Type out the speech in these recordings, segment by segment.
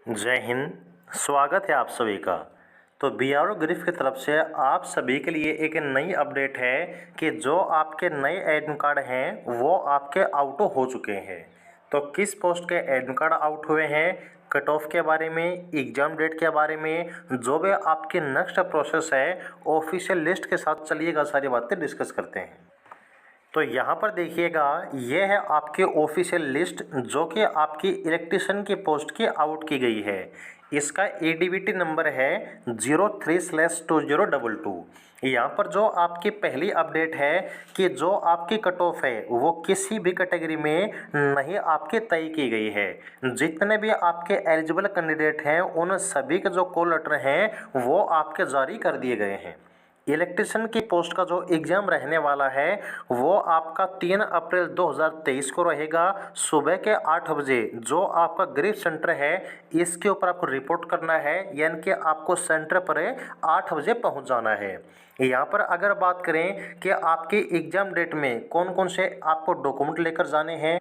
जय हिंद। स्वागत है आप सभी का। तो बीआरओ ग्रिफ की तरफ से आप सभी के लिए एक नई अपडेट है कि जो आपके नए एडमिट कार्ड हैं वो आपके आउट हो चुके हैं। तो किस पोस्ट के एडमिट कार्ड आउट हुए हैं, कट ऑफ के बारे में, एग्ज़ाम डेट के बारे में, जो भी आपकी नेक्स्ट प्रोसेस है ऑफिशियल लिस्ट के साथ चलिएगा सारी बातें डिस्कस करते हैं। तो यहाँ पर देखिएगा, ये है आपकी ऑफिशियल लिस्ट जो कि आपकी इलेक्ट्रिशियन की पोस्ट की आउट की गई है। इसका एडीबीटी नंबर है 03/2022। यहाँ पर जो आपकी पहली अपडेट है कि जो आपकी कट ऑफ है वो किसी भी कैटेगरी में नहीं आपकी तय की गई है। जितने भी आपके एलिजिबल कैंडिडेट हैं उन सभी के जो कॉल लेटर हैं वो आपके जारी कर दिए गए हैं। इलेक्ट्रिशियन की पोस्ट का जो एग्ज़ाम रहने वाला है वो आपका 3 अप्रैल 2023 को रहेगा सुबह के 8 बजे। जो आपका ग्रिफ सेंटर है इसके ऊपर आपको रिपोर्ट करना है, यानी कि आपको सेंटर पर 8 बजे पहुंच जाना है। यहाँ पर अगर बात करें कि आपके एग्ज़ाम डेट में कौन कौन से आपको डॉक्यूमेंट लेकर जाने हैं,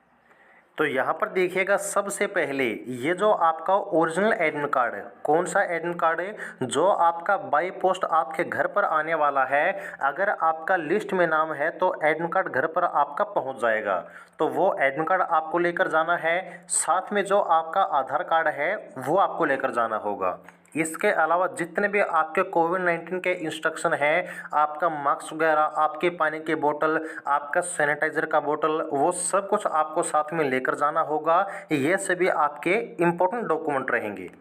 तो यहाँ पर देखिएगा, सबसे पहले ये जो आपका ओरिजिनल एडमिट कार्ड है, कौन सा एडमिट कार्ड है जो आपका बाई पोस्ट आपके घर पर आने वाला है। अगर आपका लिस्ट में नाम है तो एडमिट कार्ड घर पर आपका पहुँच जाएगा, तो वो एडमिट कार्ड आपको लेकर जाना है। साथ में जो आपका आधार कार्ड है वो आपको लेकर जाना होगा। इसके अलावा जितने भी आपके कोविड-19 के इंस्ट्रक्शन हैं, आपका मास्क वगैरह, आपके पानी की बोतल, आपका सैनिटाइज़र का बोतल, वो सब कुछ आपको साथ में लेकर जाना होगा। ये सभी आपके इम्पोर्टेंट डॉक्यूमेंट रहेंगे।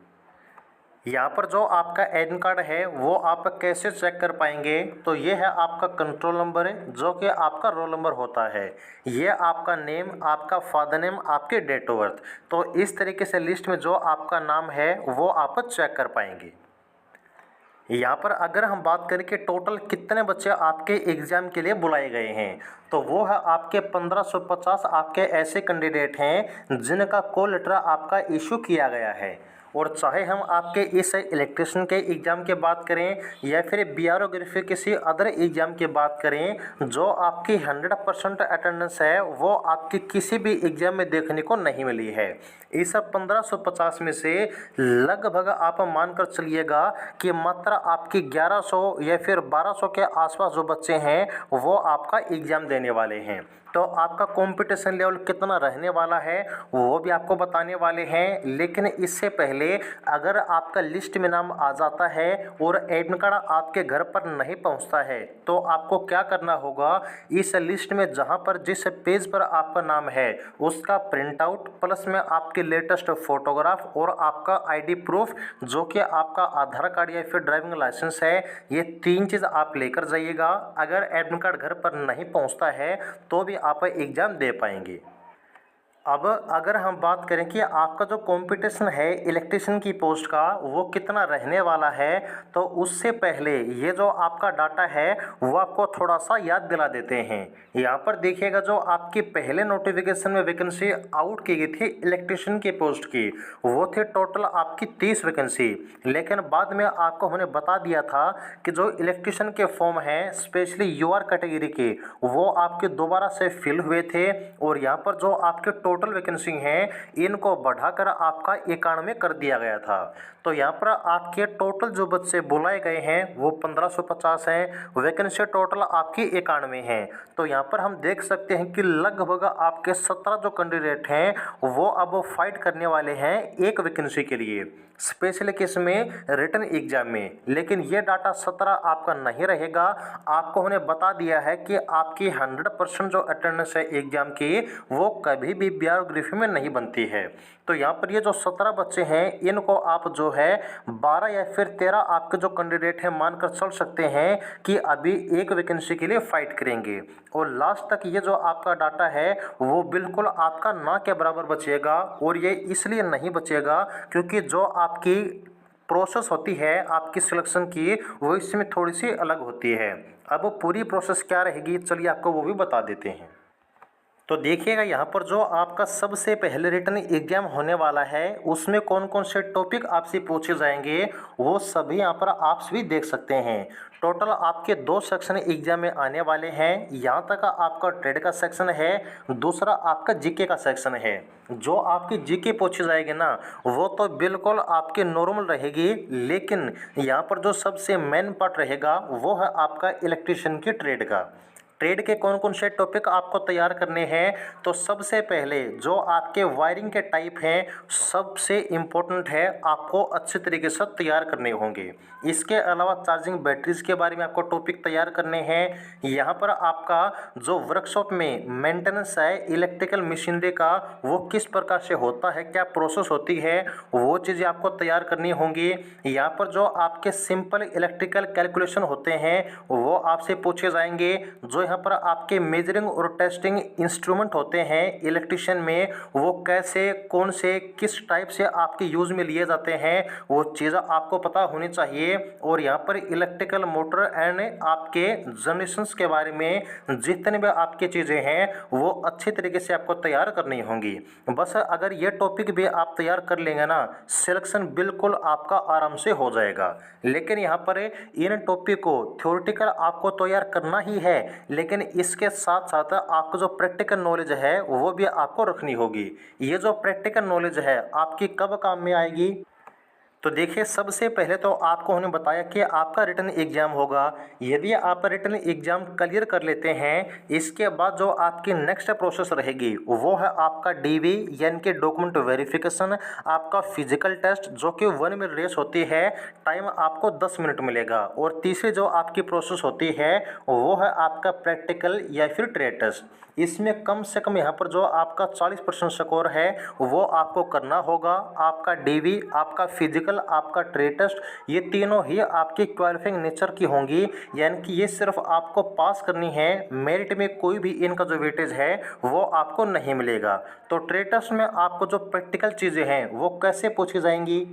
यहाँ पर जो आपका एडमिट कार्ड है वो आप कैसे चेक कर पाएंगे, तो ये है आपका कंट्रोल नंबर है जो कि आपका रोल नंबर होता है। ये आपका नेम, आपका फादर नेम, आपके डेट ऑफ बर्थ। तो इस तरीके से लिस्ट में जो आपका नाम है वो आप चेक कर पाएंगे। यहाँ पर अगर हम बात करें कि टोटल कितने बच्चे आपके एग्ज़ाम के लिए बुलाए गए हैं, तो वो है आपके 1550 आपके ऐसे कैंडिडेट हैं जिनका कॉल लेटर आपका इशू किया गया है। और चाहे हम आपके इस इलेक्ट्रिशियन के एग्ज़ाम की बात करें या फिर बीआरओ ग्रिफ किसी अदर एग्ज़ाम की बात करें, जो आपकी 100% अटेंडेंस है वो आपकी किसी भी एग्ज़ाम में देखने को नहीं मिली है। इस 1550 में से लगभग आप मानकर चलिएगा कि मात्र आपकी 1100 या फिर 1200 के आसपास जो बच्चे हैं वो आपका एग्ज़ाम देने वाले हैं। तो आपका कंपटीशन लेवल कितना रहने वाला है वो भी आपको बताने वाले हैं। लेकिन इससे पहले अगर आपका लिस्ट में नाम आ जाता है और एडमिट कार्ड आपके घर पर नहीं पहुंचता है, तो आपको क्या करना होगा, इस लिस्ट में जहां पर जिस पेज पर आपका नाम है उसका प्रिंट आउट प्लस में आपके लेटेस्ट फोटोग्राफ और आपका आईडी प्रूफ जो कि आपका आधार कार्ड या फिर ड्राइविंग लाइसेंस है, ये 3 चीज़ आप लेकर जाइएगा। अगर एडमिट कार्ड घर पर नहीं पहुंचता है तो भी आप एग्ज़ाम दे पाएंगे। अब अगर हम बात करें कि आपका जो कंपटीशन है इलेक्ट्रिशियन की पोस्ट का वो कितना रहने वाला है, तो उससे पहले ये जो आपका डाटा है वो आपको थोड़ा सा याद दिला देते हैं। यहाँ पर देखिएगा, जो आपकी पहले नोटिफिकेशन में वैकेंसी आउट की गई थी इलेक्ट्रिशियन की पोस्ट की, वो थे टोटल आपकी 30 वैकेंसी। लेकिन बाद में आपको हमने बता दिया था कि जो इलेक्ट्रिशियन के फॉर्म हैं स्पेशली यूआर कैटेगरी के, वो आपके दोबारा से फिल हुए थे। और यहाँ पर जो आपके टोटल वैकेंसी हैं इनको बढ़ाकर आपका 91 कर दिया गया था। तो यहाँ पर आपके टोटल जो बच्चे बुलाए गए हैं वो 1550 हैं, वैकेंसी टोटल आपकी 91 हैं। तो यहाँ पर हम देख सकते हैं कि लगभग आपके 17 जो कैंडिडेट हैं वो अब फाइट करने वाले हैं एक वैकेंसी के लिए, स्पेशली किस में, रिटन एग्जाम में। लेकिन ये डाटा 17 आपका नहीं रहेगा। आपको हमने बता दिया है कि आपकी 100% जो अटेंडेंस है एग्जाम की वो कभी भी बीआरओ ग्रिफ में नहीं बनती है। तो यहाँ पर ये जो 17 बच्चे हैं इनको आप जो है 12 या फिर 13 आपके जो कैंडिडेट हैं मानकर चल सकते हैं कि अभी एक वैकेंसी के लिए फाइट करेंगे। और लास्ट तक ये जो आपका डाटा है वो बिल्कुल आपका ना के बराबर बचेगा। और ये इसलिए नहीं बचेगा क्योंकि जो आपकी प्रोसेस होती है आपकी सिलेक्शन की वो इसमें थोड़ी सी अलग होती है। अब पूरी प्रोसेस क्या रहेगी चलिए आपको वो भी बता देते हैं। तो देखिएगा यहाँ पर जो आपका सबसे पहले रिटन एग्जाम होने वाला है उसमें कौन कौन से टॉपिक आपसे पूछे जाएंगे वो सभी यहाँ पर आप भी देख सकते हैं। टोटल आपके 2 सेक्शन एग्जाम में आने वाले हैं। यहाँ तक आपका ट्रेड का सेक्शन है, दूसरा आपका जीके का सेक्शन है। जो आपकी जीके पूछी जाएगी ना वो तो बिल्कुल आपके नॉर्मल रहेगी, लेकिन यहाँ पर जो सबसे मेन पार्ट रहेगा वो है आपका इलेक्ट्रीशियन की ट्रेड का। ट्रेड के कौन कौन से टॉपिक आपको तैयार करने हैं, तो सबसे पहले जो आपके वायरिंग के टाइप हैं सबसे इम्पोर्टेंट है, आपको अच्छे तरीके से तैयार करने होंगे। इसके अलावा चार्जिंग बैटरीज के बारे में आपको टॉपिक तैयार करने हैं। यहाँ पर आपका जो वर्कशॉप में मेंटेनेंस है इलेक्ट्रिकल मशीनरी का वो किस प्रकार से होता है, क्या प्रोसेस होती है, वो चीज़ें आपको तैयार करनी होंगी। यहाँ पर जो आपके सिंपल इलेक्ट्रिकल कैलकुलेशन होते हैं वो आपसे पूछे जाएंगे। जो यहाँ पर आपके मेजरिंग और टेस्टिंग इंस्ट्रूमेंट होते हैं इलेक्ट्रिशियन में वो कैसे कौन से किस टाइप से आपके यूज़ में लिए जाते हैं वो चीज़ आपको पता होनी चाहिए। और यहाँ पर इलेक्ट्रिकल मोटर एंड आपके जनरेशंस के बारे में जितने भी आपकी चीज़ें हैं वो अच्छे तरीके से आपको तैयार करनी होंगी। बस अगर ये टॉपिक भी आप तैयार कर लेंगे ना सिलेक्शन बिल्कुल आपका आराम से हो जाएगा। लेकिन यहाँ पर इन टॉपिक को थ्योरेटिकल आपको तैयार करना ही है, लेकिन इसके साथ साथ आपको जो प्रैक्टिकल नॉलेज है वो भी आपको रखनी होगी। ये जो प्रैक्टिकल नॉलेज है आपकी कब काम में आएगी, तो देखिए सबसे पहले तो आपको उन्होंने बताया कि आपका रिटन एग्जाम होगा। यदि आप रिटन एग्जाम क्लियर कर लेते हैं इसके बाद जो आपकी नेक्स्ट प्रोसेस रहेगी वो है आपका डीवी यानी कि डॉक्यूमेंट वेरिफिकेशन, आपका फिजिकल टेस्ट जो कि 1 मिनट रेस होती है, टाइम आपको 10 मिनट मिलेगा। और तीसरी जो आपकी प्रोसेस होती है वो है आपका प्रैक्टिकल या फिर ट्रेड टेस्ट। इसमें कम से कम यहाँ पर जो आपका 40% स्कोर है वो आपको करना होगा। आपका डीवी, आपका फिजिकल, आपका ट्रेड टेस्ट, ये तीनों ही आपकी क्वालिफाइंग नेचर की होंगी, यानी कि ये सिर्फ आपको पास करनी है, मेरिट में कोई भी इनका जो वेटेज है वो आपको नहीं मिलेगा। तो ट्रेड टेस्ट में आपको जो प्रैक्टिकल चीज़ें हैं वो कैसे पूछी जाएंगी,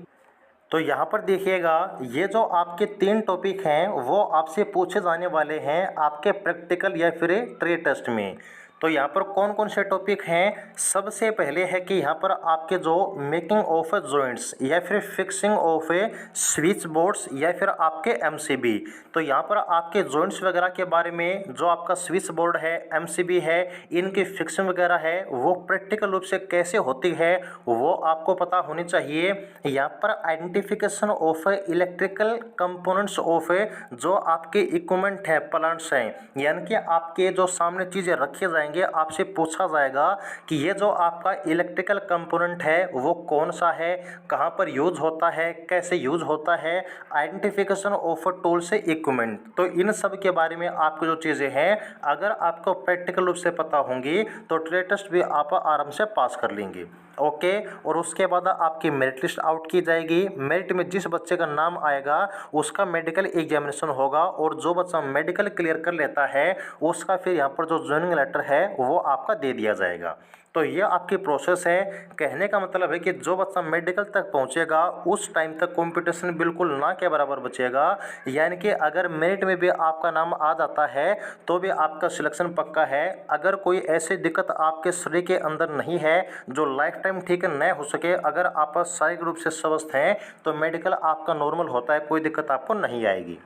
तो यहाँ पर देखिएगा ये जो आपके 3 टॉपिक हैं वो आपसे पूछे जाने वाले हैं आपके प्रैक्टिकल या फिर ट्रेड टेस्ट में। तो यहाँ पर कौन कौन से टॉपिक हैं, सबसे पहले है कि यहाँ पर आपके जो मेकिंग ऑफ जॉइंट्स या फिर फिक्सिंग ऑफ स्विच बोर्ड्स या फिर आपके एमसीबी। तो यहाँ पर आपके जॉइंट्स वगैरह के बारे में जो आपका स्विच बोर्ड है, एमसीबी है, इनकी फिक्सिंग वगैरह है वो प्रैक्टिकल रूप से कैसे होती है वो आपको पता होनी चाहिए। यहाँ पर identification of electrical components of जो आपके इक्विपमेंट है, प्लांट्स हैं, यानी कि आपके जो सामने चीज़ें रखी जाएंगी आपसे पूछा जाएगा कि ये जो आपका इलेक्ट्रिकल कंपोनेंट है वो कौन सा है, कहाँ पर यूज होता है, कैसे यूज होता है, आइडेंटिफिकेशन ऑफ टूल से इक्विपमेंट। तो इन सब के बारे में आपको जो चीज़ें हैं अगर आपको प्रैक्टिकल रूप से पता होंगी तो ट्रेड टेस्ट भी आप आराम से पास कर लेंगे। ओके, और उसके बाद आपकी मेरिट लिस्ट आउट की जाएगी। मेरिट में जिस बच्चे का नाम आएगा उसका मेडिकल एग्जामिनेशन होगा और जो बच्चा मेडिकल क्लियर कर लेता है उसका फिर यहाँ पर जो ज्वाइनिंग लेटर है वो आपका दे दिया जाएगा। तो ये आपकी प्रोसेस है। कहने का मतलब है कि जो बच्चा मेडिकल तक पहुंचेगा उस टाइम तक कंपटीशन बिल्कुल ना के बराबर बचेगा, यानी कि अगर मेरिट में भी आपका नाम आ जाता है तो भी आपका सिलेक्शन पक्का है। अगर कोई ऐसी दिक्कत आपके शरीर के अंदर नहीं है जो लाइफ टाइम ठीक न हो सके, अगर आप शारीरिक रूप से स्वस्थ हैं तो मेडिकल आपका नॉर्मल होता है, कोई दिक्कत आपको नहीं आएगी।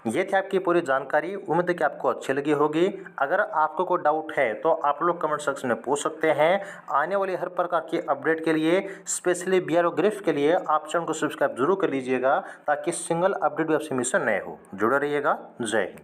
ये थी आपकी पूरी जानकारी, उम्मीद है कि आपको अच्छी लगी होगी। अगर आपको कोई डाउट है तो आप लोग कमेंट सेक्शन में पूछ सकते हैं। आने वाली हर प्रकार की अपडेट के लिए, स्पेशली बीआरओ ग्रिफ के लिए आप चैनल को सब्सक्राइब जरूर कर लीजिएगा ताकि सिंगल अपडेट भी आपसे मिस न हो। जुड़े रहिएगा। जय हिंद।